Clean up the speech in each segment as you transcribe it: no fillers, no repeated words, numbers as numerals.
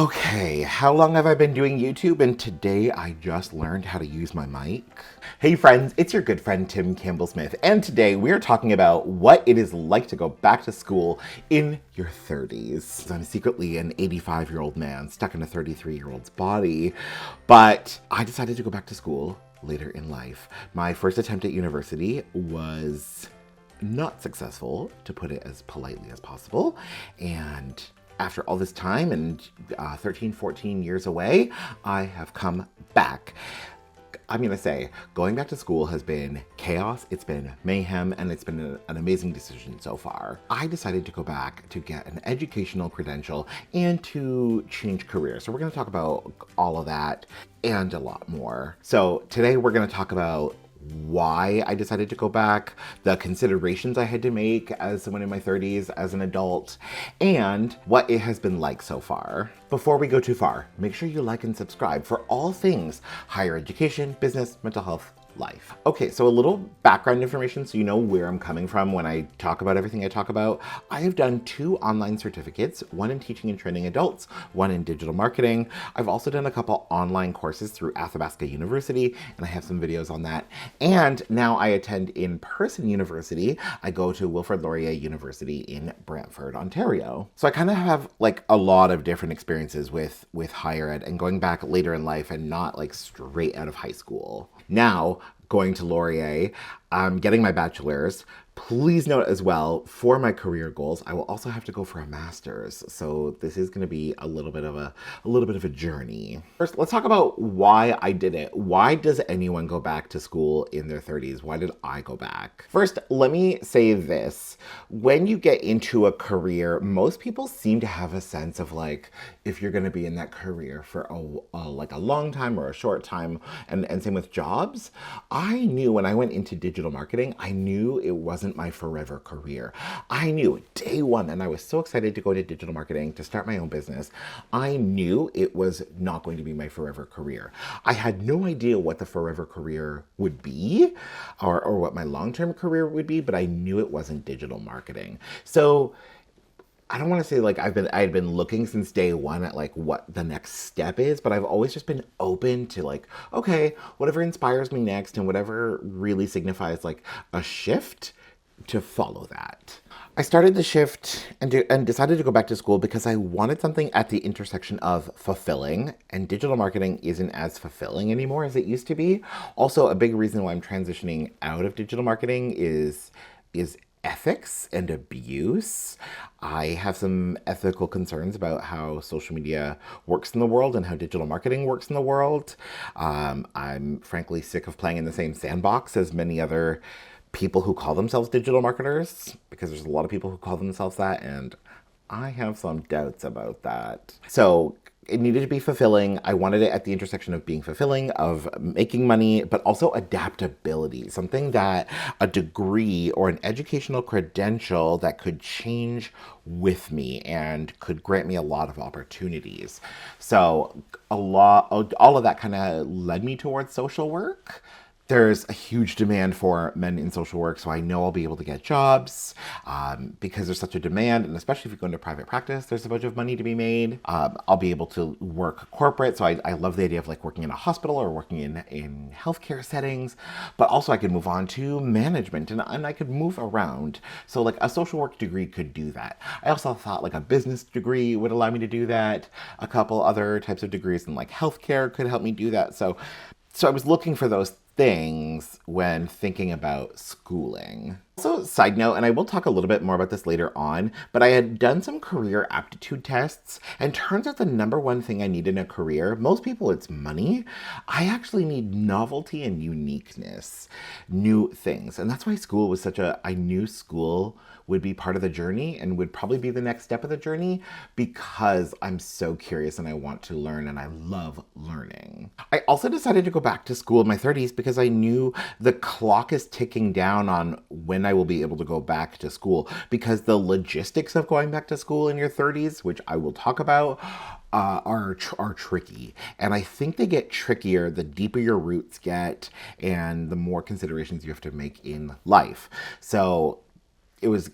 Okay, how long have I been doing YouTube? And today I just learned how to use my mic. Hey friends, it's your good friend Tim Campbell Smith, and today we're talking about what it is like to go back to school in your 30s. I'm secretly an 85-year-old man stuck in a 33-year-old's body, but I decided to go back to school later in life. My first attempt at university was not successful, to put it as politely as possible, and after all this time and 13, 14 years away, I have come back. I'm gonna say, going back to school has been chaos, it's been mayhem, and it's been an amazing decision so far. I decided to go back to get an educational credential and to change careers. So we're gonna talk about all of that and a lot more. So today we're gonna talk about why I decided to go back, the considerations I had to make as someone in my 30s, as an adult, and what it has been like so far. Before we go too far, make sure you like and subscribe for all things higher education, business, mental health, life. Okay, so a little background information so you know where I'm coming from when I talk about everything I talk about. I have done 2 online certificates, one in teaching and training adults, one in digital marketing. I've also done a couple online courses through Athabasca University, and I have some videos on that. And now I attend in-person university. I go to Wilfrid Laurier University in Brantford, Ontario. So I kind of have like a lot of different experiences with higher ed and going back later in life and not like straight out of high school. Now, going to Laurier, I'm getting my bachelor's. Please note as well, for my career goals, I will also have to go for a master's. So this is going to be a little bit of a journey. First, let's talk about why I did it. Why does anyone go back to school in their 30s? Why did I go back? First, let me say this. When you get into a career, most people seem to have a sense of like, if you're going to be in that career for like a long time or a short time, and same with jobs. I knew when I went into digital marketing, I knew it wasn't my forever career. I knew day one, and I was so excited to go into digital marketing to start my own business. I knew it was not going to be my forever career. I had no idea what the forever career would be or what my long-term career would be, but I knew it wasn't digital marketing. So I don't want to say like I had been looking since day one at like what the next step is, but I've always just been open to like, okay, whatever inspires me next and whatever really signifies like a shift, to follow that. I started the shift and decided to go back to school because I wanted something at the intersection of fulfilling, and digital marketing isn't as fulfilling anymore as it used to be. Also, a big reason why I'm transitioning out of digital marketing is ethics and abuse. I have some ethical concerns about how social media works in the world and how digital marketing works in the world. I'm frankly sick of playing in the same sandbox as many other people who call themselves digital marketers, because there's a lot of people who call themselves that, and I have some doubts about that. So it needed to be fulfilling. I wanted it at the intersection of being fulfilling, of making money, but also adaptability, something that a degree or an educational credential that could change with me and could grant me a lot of opportunities. So all of that kind of led me towards social work. There's a huge demand for men in social work, so I know I'll be able to get jobs because there's such a demand, and especially if you go into private practice, there's a bunch of money to be made. I'll be able to work corporate, so I love the idea of like working in a hospital or working in healthcare settings, but also I could move on to management and I could move around. So like a social work degree could do that. I also thought like a business degree would allow me to do that. A couple other types of degrees in like healthcare could help me do that. So I was looking for those things when thinking about schooling. Also, side note, and I will talk a little bit more about this later on, but I had done some career aptitude tests, and turns out the number one thing I need in a career, most people it's money. I actually need novelty and uniqueness, new things. And that's why school was I knew school would be part of the journey and would probably be the next step of the journey, because I'm so curious and I want to learn and I love learning. I also decided to go back to school in my 30s because I knew the clock is ticking down on when I will be able to go back to school, because the logistics of going back to school in your 30s, which I will talk about, are tricky. And I think they get trickier the deeper your roots get and the more considerations you have to make in life. So it was,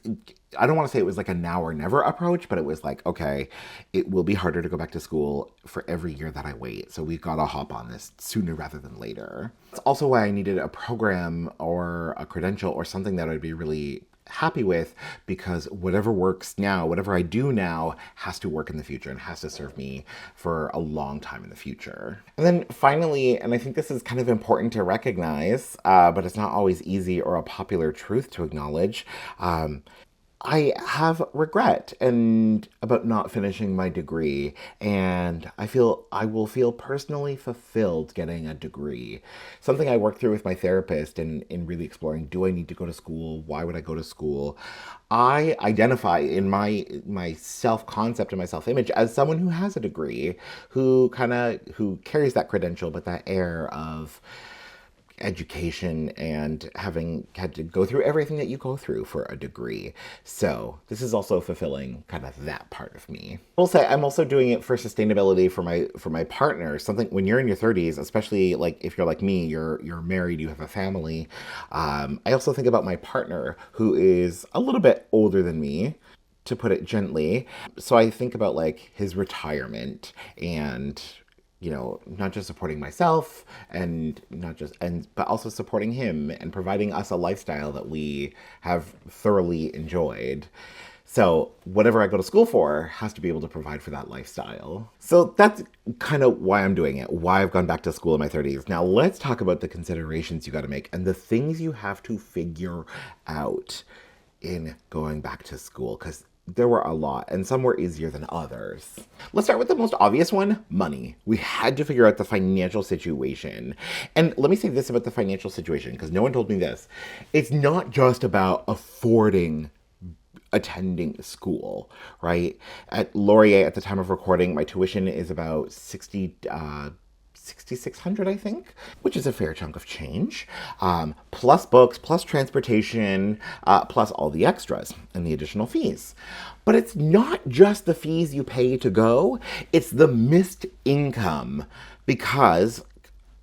I don't want to say it was like a now or never approach, but it was like, okay, it will be harder to go back to school for every year that I wait. So we've got to hop on this sooner rather than later. That's also why I needed a program or a credential or something that I'd be really happy with, because whatever works now, whatever I do now has to work in the future and has to serve me for a long time in the future. And then finally, and I think this is kind of important to recognize, but it's not always easy or a popular truth to acknowledge, I have regret and about not finishing my degree, and I will feel personally fulfilled getting a degree. Something I worked through with my therapist in really exploring, do I need to go to school? Why would I go to school? I identify in my self-concept and my self-image as someone who has a degree, who carries that credential, but that air of education and having had to go through everything that you go through for a degree. So this is also fulfilling kind of that part of me. I will say I'm also doing it for sustainability for my partner. Something when you're in your 30s, especially like if you're like me, you're married, you have a family. I also think about my partner who is a little bit older than me, to put it gently. So I think about like his retirement and, you know, not just supporting myself but also supporting him and providing us a lifestyle that we have thoroughly enjoyed. So whatever I go to school for has to be able to provide for that lifestyle. So that's kind of why I'm doing it, why I've gone back to school in my 30s. Now let's talk about the considerations you got to make and the things you have to figure out in going back to school, because there were a lot, and some were easier than others. Let's start with the most obvious one, money. We had to figure out the financial situation. And let me say this about the financial situation, because no one told me this. It's not just about affording attending school, right? At Laurier, at the time of recording, my tuition is about $6,600, I think, which is a fair chunk of change, plus books, plus transportation, plus all the extras and the additional fees. But it's not just the fees you pay to go, it's the missed income, because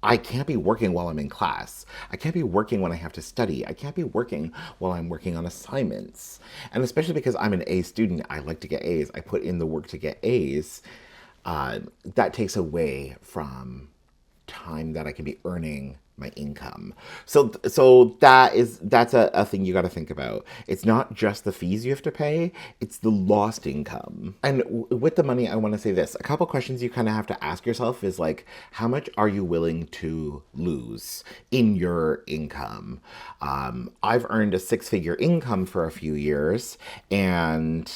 I can't be working while I'm in class. I can't be working when I have to study. I can't be working while I'm working on assignments. And especially because I'm an A student, I like to get A's. I put in the work to get A's. That takes away from time that I can be earning my income. So that's a thing you got to think about. It's not just the fees you have to pay, it's the lost income. And with the money, I want to say this. A couple questions you kind of have to ask yourself is like, how much are you willing to lose in your income? I've earned a 6-figure income for a few years, and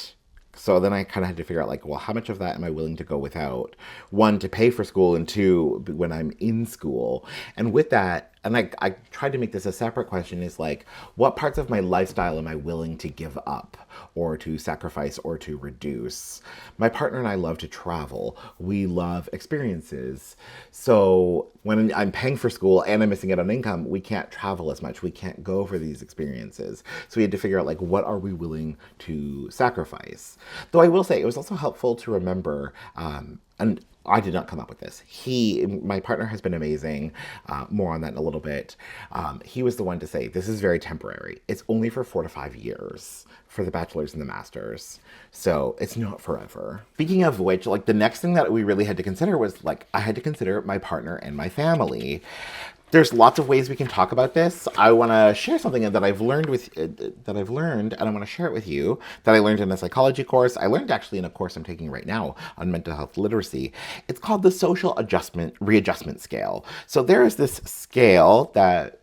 so then I kind of had to figure out, like, well, how much of that am I willing to go without? One, to pay for school, and two, when I'm in school. And with that, and I tried to make this a separate question, is like, what parts of my lifestyle am I willing to give up or to sacrifice or to reduce? My partner and I love to travel. We love experiences. So when I'm paying for school and I'm missing out on income, we can't travel as much. We can't go for these experiences. So we had to figure out, like, what are we willing to sacrifice? Though I will say it was also helpful to remember, and I did not come up with this. My partner has been amazing. More on that in a little bit. He was the one to say, this is very temporary. It's only for 4 to 5 years for the bachelor's and the master's. So it's not forever. Speaking of which, like, the next thing that we really had to consider was, like, I had to consider my partner and my family. There's lots of ways we can talk about this. I want to share something that I've learned, and I want to share it with you, that I learned in a psychology course. I learned actually in a course I'm taking right now on mental health literacy. It's called the social readjustment scale. So there is this scale that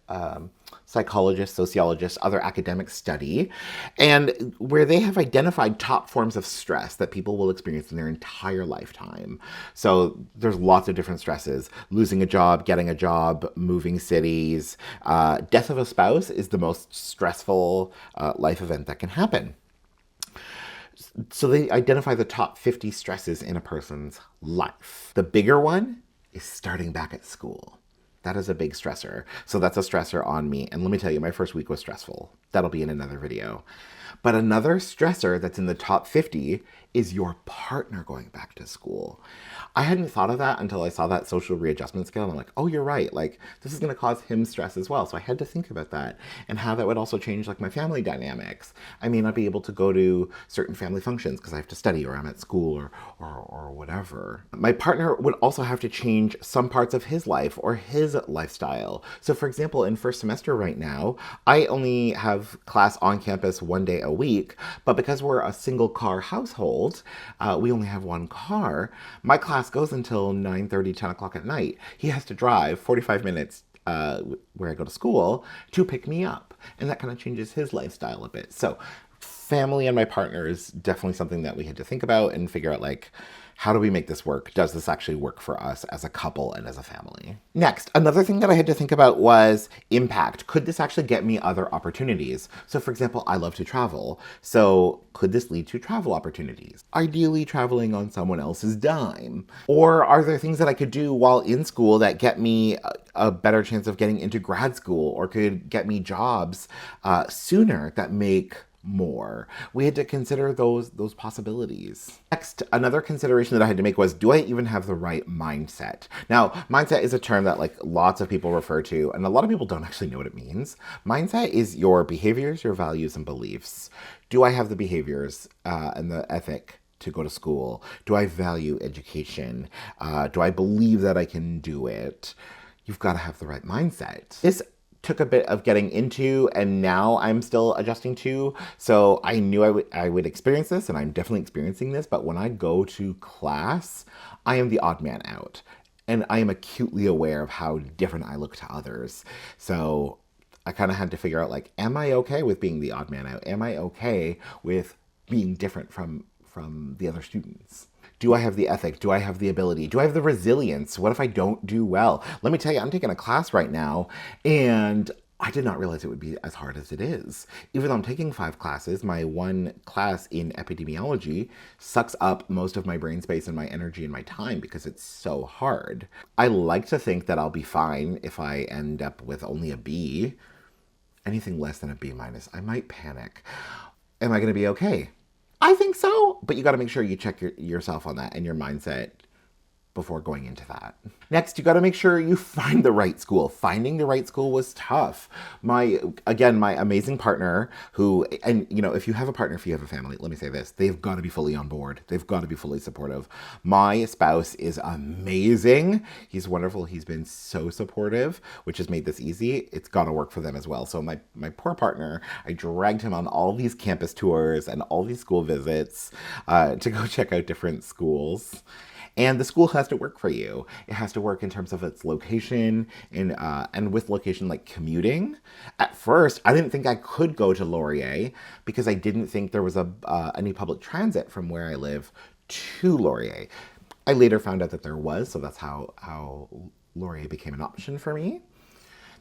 psychologists, sociologists, other academics study, and where they have identified top forms of stress that people will experience in their entire lifetime. So there's lots of different stresses. Losing a job, getting a job, moving cities. Death of a spouse is the most stressful life event that can happen. So they identify the top 50 stresses in a person's life. The bigger one is starting back at school. That is a big stressor. So that's a stressor on me. And let me tell you, my first week was stressful. that'll be in another video. But another stressor that's in the top 50 is your partner going back to school. I hadn't thought of that until I saw that social readjustment scale. And I'm like, oh, you're right. Like, this is going to cause him stress as well. So I had to think about that and how that would also change like my family dynamics. I may not be able to go to certain family functions because I have to study or I'm at school or whatever. My partner would also have to change some parts of his life or his lifestyle. So for example, in first semester right now, I only have class on campus 1 day a week, but because we're a single car household, we only have one car. My class goes until 9:30, 10 o'clock at night. He has to drive 45 minutes where I go to school to pick me up. And that kind of changes his lifestyle a bit. So family and my partner is definitely something that we had to think about and figure out, like, how do we make this work? Does this actually work for us as a couple and as a family? Next, another thing that I had to think about was impact. Could this actually get me other opportunities? So for example, I love to travel. So could this lead to travel opportunities? Ideally traveling on someone else's dime. Or are there things that I could do while in school that get me a better chance of getting into grad school or could get me jobs sooner that make more? We had to consider those possibilities. Next, another consideration that I had to make was, do I even have the right mindset? Now, mindset is a term that like lots of people refer to, and a lot of people don't actually know what it means. Mindset is your behaviors, your values, and beliefs. Do I have the behaviors and the ethic to go to school? Do I value education? Do I believe that I can do it? You've got to have the right mindset. This took a bit of getting into, and now I'm still adjusting to. So I knew I would experience this, and I'm definitely experiencing this, but when I go to class, I am the odd man out. And I am acutely aware of how different I look to others. So I kind of had to figure out, like, am I okay with being the odd man out? Am I okay with being different from the other students? Do I have the ethic? Do I have the ability? Do I have the resilience? What if I don't do well? Let me tell you, I'm taking a class right now, and I did not realize it would be as hard as it is. Even though I'm taking 5 classes, my one class in epidemiology sucks up most of my brain space and my energy and my time because it's so hard. I like to think that I'll be fine if I end up with only a B. Anything less than a B minus, I might panic. Am I going to be okay? I think so, but you got to make sure you check yourself on that and your mindset before going into that. Next, you got to make sure you find the right school. Finding the right school was tough. My amazing partner who, and you know, if you have a partner, if you have a family, let me say this, they've got to be fully on board. They've got to be fully supportive. My spouse is amazing. He's wonderful. He's been so supportive, which has made this easy. It's got to work for them as well. So my poor partner, I dragged him on all these campus tours and all these school visits to go check out different schools. And the school has to work for you. It has to work in terms of its location and with location like commuting. At first, I didn't think I could go to Laurier because I didn't think there was any public transit from where I live to Laurier. I later found out that there was, so that's how Laurier became an option for me.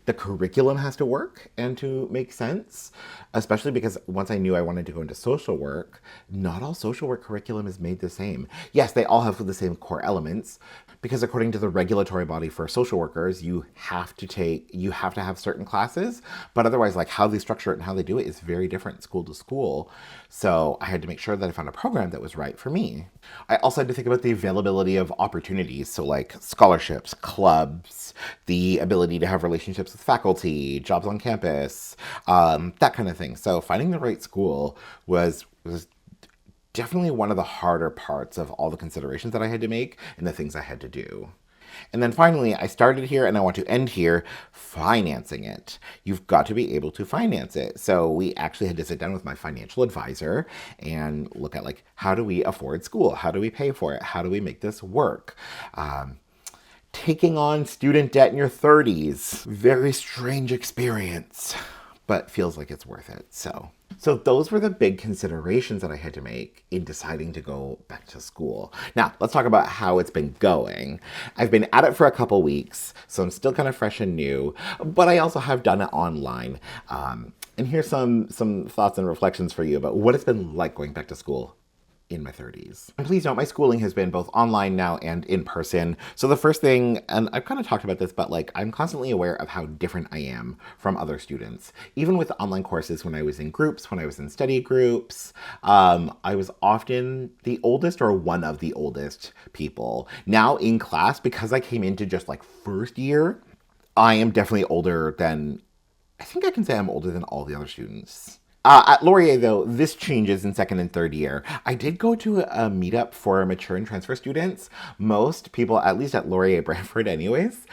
The curriculum has to work and to make sense, especially because once I knew I wanted to go into social work, not all social work curriculum is made the same. Yes, they all have the same core elements, because according to the regulatory body for social workers, you have to have certain classes, but otherwise, like, how they structure it and how they do it is very different school to school. So I had to make sure that I found a program that was right for me. I also had to think about the availability of opportunities. So like scholarships, clubs, the ability to have relationships with faculty, jobs on campus, that kind of thing. So finding the right school was definitely one of the harder parts of all the considerations that I had to make and the things I had to do. And then finally, I started here and I want to end here, financing it. You've got to be able to finance it. So we actually had to sit down with my financial advisor and look at, like, how do we afford school? How do we pay for it? How do we make this work? Taking on student debt in your 30s, very strange experience, but feels like it's worth it. So those were the big considerations that I had to make in deciding to go back to school. Now, let's talk about how it's been going. I've been at it for a couple weeks, so I'm still kind of fresh and new, but I also have done it online. And here's some thoughts and reflections for you about what it's been like going back to school in my 30s. And please note, my schooling has been both online now and in person. So the first thing, and I've kind of talked about this, but like I'm constantly aware of how different I am from other students. Even with online courses, when I was in groups, when I was in study groups, I was often the oldest or one of the oldest people. Now in class, because I came into just like first year, I am definitely older than, I think I can say I'm older than all the other students. At Laurier, though, this changes in second and third year. I did go to a meetup for mature and transfer students. Most people, at least at Laurier Brantford anyways,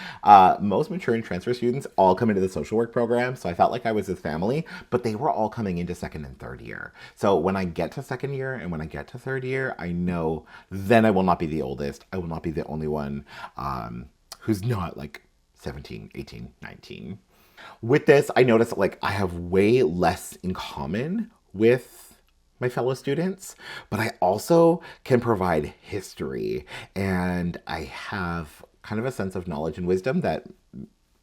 most mature and transfer students all come into the social work program, so I felt like I was with family, but they were all coming into second and third year. So when I get to second year and when I get to third year, I know then I will not be the oldest. I will not be the only one who's not like 17, 18, 19. With this, I noticed that, like, I have way less in common with my fellow students, but I also can provide history, and I have kind of a sense of knowledge and wisdom that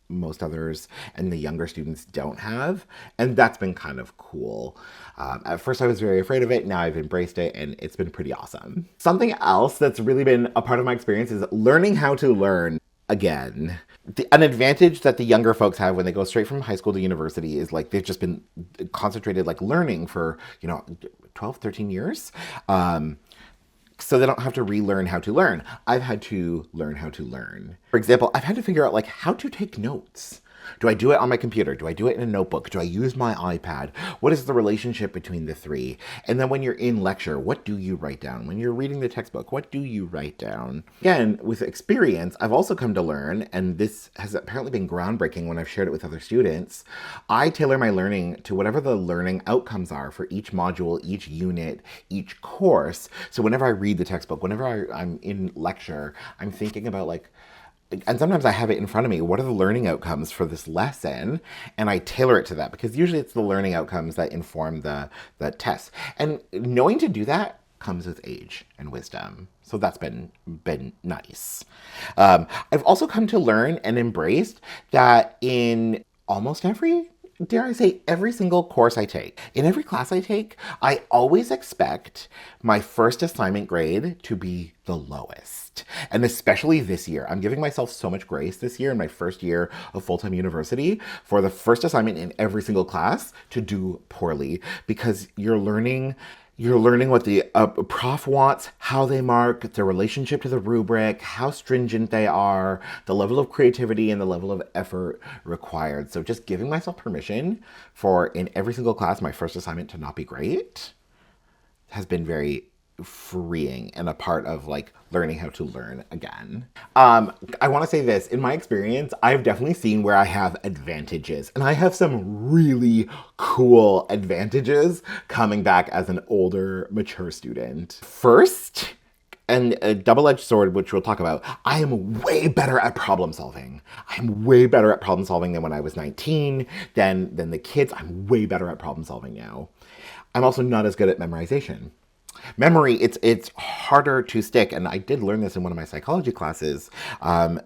most others and the younger students don't have, and that's been kind of cool. At first I was very afraid of it, now I've embraced it, and it's been pretty awesome. Something else that's really been a part of my experience is learning how to learn again. An advantage that the younger folks have when they go straight from high school to university is like they've just been concentrated like learning for 12, 13 years, so they don't have to relearn how to learn. I've had to learn how to learn. For example, I've had to figure out like how to take notes. Do I do it on my computer? Do I do it in a notebook? Do I use my iPad? What is the relationship between the three? And then when you're in lecture, what do you write down? When you're reading the textbook, what do you write down? Again, with experience, I've also come to learn, and this has apparently been groundbreaking when I've shared it with other students, I tailor my learning to whatever the learning outcomes are for each module, each unit, each course. So whenever I read the textbook, whenever I'm in lecture, I'm thinking about like, and sometimes I have it in front of me, what are the learning outcomes for this lesson? And I tailor it to that, because usually it's the learning outcomes that inform the test. And knowing to do that comes with age and wisdom. So that's been nice. I've also come to learn and embraced that in almost every, dare I say, every single course I take, in every class I take, I always expect my first assignment grade to be the lowest. And especially this year, I'm giving myself so much grace this year in my first year of full-time university for the first assignment in every single class to do poorly, because you're learning what the prof wants, how they mark, their relationship to the rubric, how stringent they are, the level of creativity and the level of effort required. So just giving myself permission for, in every single class, my first assignment to not be great has been very freeing and a part of like learning how to learn again. I want to say this, in my experience, I've definitely seen where I have advantages, and I have some really cool advantages coming back as an older, mature student. First, and a double-edged sword, which we'll talk about, I am way better at problem solving. I'm way better at problem solving than when I was 19, than the kids. I'm way better at problem solving now. I'm also not as good at memorization. Memory, it's harder to stick, and I did learn this in one of my psychology classes.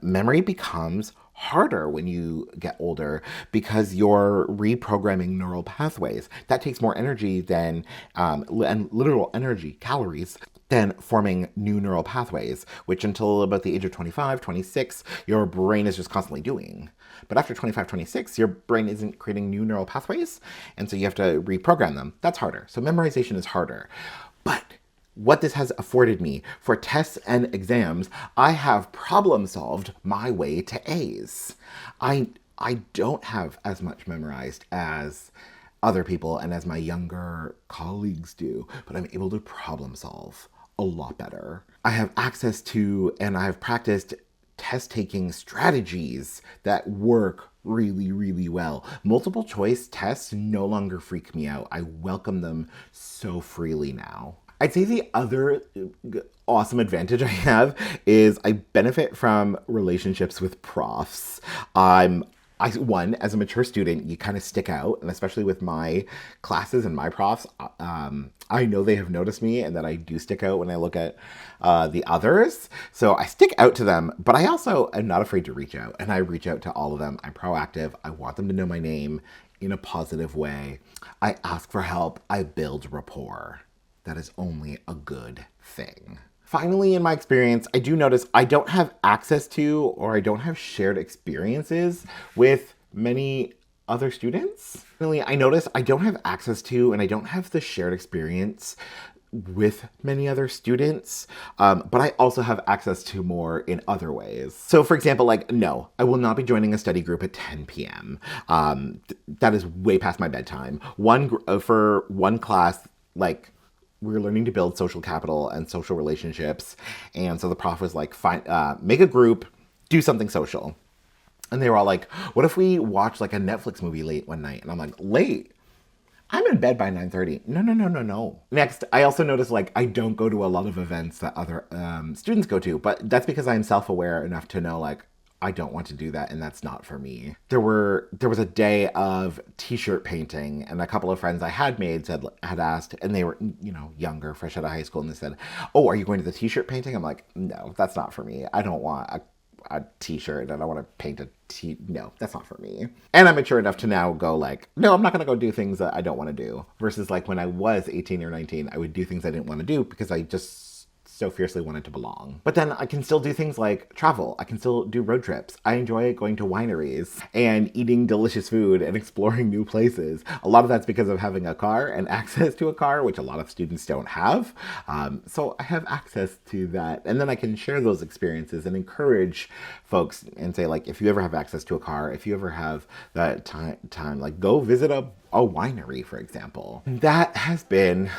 Memory becomes harder when you get older because you're reprogramming neural pathways. That takes more energy than, and literal energy, calories, than forming new neural pathways, which until about the age of 25, 26, your brain is just constantly doing. But after 25, 26, your brain isn't creating new neural pathways, and so you have to reprogram them. That's harder. So memorization is harder. But what this has afforded me for tests and exams, I have problem solved my way to A's. I don't have as much memorized as other people and as my younger colleagues do, but I'm able to problem solve a lot better. I have access to, and I have practiced test-taking strategies that work really, really well. Multiple choice tests no longer freak me out. I welcome them so freely now. I'd say the other awesome advantage I have is I benefit from relationships with profs. One, as a mature student, you kind of stick out, and especially with my classes and my profs, I know they have noticed me and that I do stick out when I look at the others. So I stick out to them, but I also am not afraid to reach out, and I reach out to all of them. I'm proactive. I want them to know my name in a positive way. I ask for help. I build rapport. that is only a good thing. Finally, in my experience, I do notice I don't have access to or I don't have shared experiences with many other students. Finally, I notice I don't have access to and I don't have the shared experience with many other students, but I also have access to more in other ways. So for example, like, no, I will not be joining a study group at 10 p.m. That is way past my bedtime. For one class, like, we were learning to build social capital and social relationships. And so the prof was like, make a group, do something social. And they were all like, what if we watch like a Netflix movie late one night? And I'm like, late? I'm in bed by 9:30. No. Next, I also noticed like I don't go to a lot of events that other students go to, but that's because I'm self-aware enough to know like I don't want to do that and that's not for me. There was a day of t-shirt painting and a couple of friends I had made had asked, and they were, younger, fresh out of high school, and they said, "Oh, are you going to the t-shirt painting?" I'm like, "No, that's not for me. I don't want a t-shirt and I want to paint no, that's not for me." And I'm mature enough to now go like, no, I'm not going to go do things that I don't want to do. Versus like when I was 18 or 19, I would do things I didn't want to do because I just so fiercely wanted to belong. But then I can still do things like travel. I can still do road trips. I enjoy going to wineries and eating delicious food and exploring new places. A lot of that's because of having a car and access to a car, which a lot of students don't have. So I have access to that. And then I can share those experiences and encourage folks and say, like, if you ever have access to a car, if you ever have that time, like, go visit a winery, for example. That has been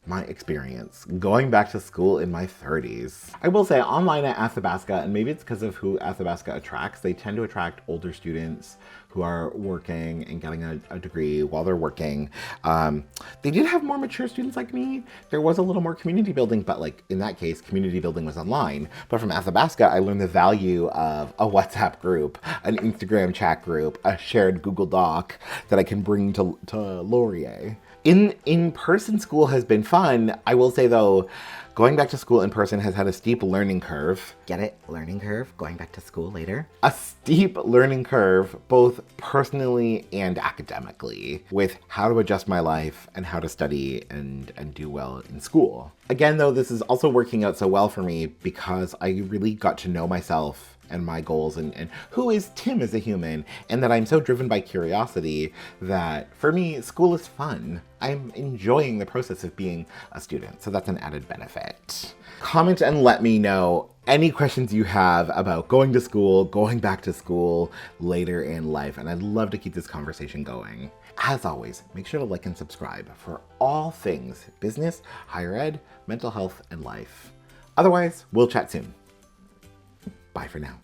my experience going back to school in my 30s. I will say online at Athabasca, and maybe it's because of who Athabasca attracts, they tend to attract older students who are working and getting a degree while they're working. They did have more mature students like me. There was a little more community building, but like in that case, community building was online. But from Athabasca, I learned the value of a WhatsApp group, an Instagram chat group, a shared Google Doc that I can bring to Laurier. In-person school has been fun. I will say though, going back to school in person has had a steep learning curve. Get it? Learning curve? Going back to school later? A steep learning curve, both personally and academically, with how to adjust my life and how to study and do well in school. Again though, this is also working out so well for me because I really got to know myself and my goals and who is Tim as a human, and that I'm so driven by curiosity that for me, school is fun. I'm enjoying the process of being a student, so that's an added benefit. Comment and let me know any questions you have about going to school, going back to school later in life, and I'd love to keep this conversation going. As always, make sure to like and subscribe for all things business, higher ed, mental health, and life. Otherwise, we'll chat soon. Bye for now.